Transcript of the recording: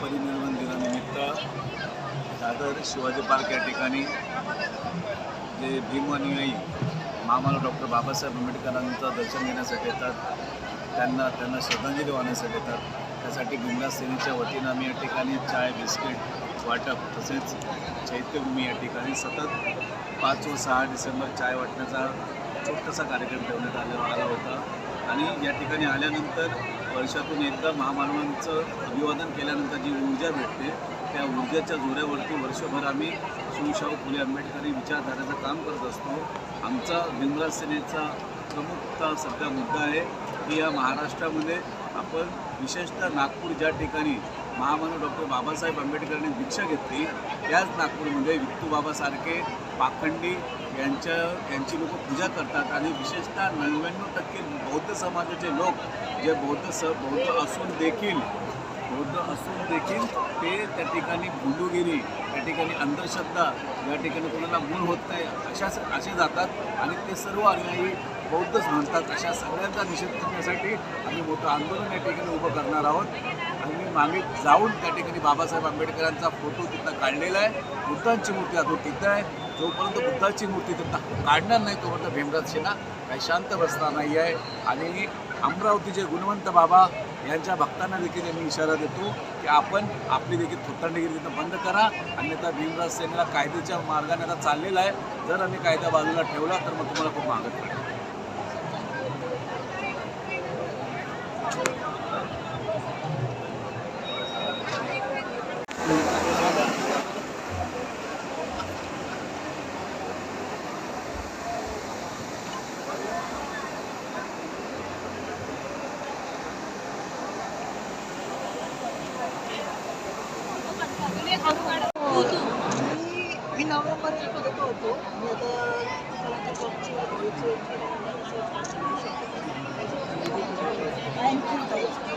महापरिनिर्वाण दिनानिमित्त दादर शिवाजी पार्क या ठिकाणी जे भीमनुयायी महामानव डॉक्टर बाबासाहेब आंबेडकरांचं दर्शन घेण्यासाठी येतात, त्यांना श्रद्धांजली वाहण्यासाठी येतात. त्यासाठी भीमराज सेनेच्या वतीनं आम्ही या ठिकाणी चाय बिस्किट वाटप तसेच चैत्यभूमी या ठिकाणी सतत 5 व 6 डिसेंबर चाय वाटण्याचा छोटासा कार्यक्रम ठेवण्यात आला होता. आणि या ठिकाणी आल्यानंतर वर्षातून एकदा महामानवांचं अभिवादन केल्यानंतर जी ऊर्जा भेटते त्या ऊर्जेच्या जोऱ्यावरती वर्षभर आम्ही शिवशाहू फुले आंबेडकरी विचारधारेचं काम करत असतो. आमचा भीमराज सेनेचा प्रमुख सध्या मुद्दा आहे की या महाराष्ट्रामध्ये आपण विशेषतः नागपूर ज्या ठिकाणी महामानव डॉक्टर बाबासाहेब आंबेडकरांनी दीक्षा घेतली त्याच नागपूरमध्ये विठ्ठूबाबासारखे पाखंडी यांची लोक पूजा करतात. आणि विशेषतः 99% बौद्ध समाजाचे लोक जे बौद्ध असून देखील ते त्या ठिकाणी गुंडुगिरी, त्या ठिकाणी अंधश्रद्धा, या ठिकाणी कोणाला मूल होत नाही असे जातात आणि ते सर्व अन्यायी बौद्धच म्हणतात. अशा सगळ्यांचा निषेध करण्यासाठी आम्ही मोठं आंदोलन या ठिकाणी उभं करणार आहोत. आम्ही मागे जाऊन त्या ठिकाणी बाबासाहेब आंबेडकरांचा फोटो तिथं काढलेला आहे. बुद्धांची मूर्ती अजून तिथं आहे. जोपर्यंत बुद्धाची मूर्ती तिथं काढणार नाही तोपर्यंत भीमराज सेना काही शांत बसणार नाही आहे. आणि अमरावतीचे गुणवंत बाबा यांच्या भक्तांना देखील आम्ही इशारा देतो की आपण आपली देखील थोतांडगिरी तिथं बंद करा. अन्यथा भीमराज सेनेला कायद्याच्या मार्गाने आता चाललेला आहे. जर आम्ही कायदा बाजूला ठेवला तर मग तुम्हाला खूप मागत पडेल. मी नोव्हेंबर 1 होतो. मी आता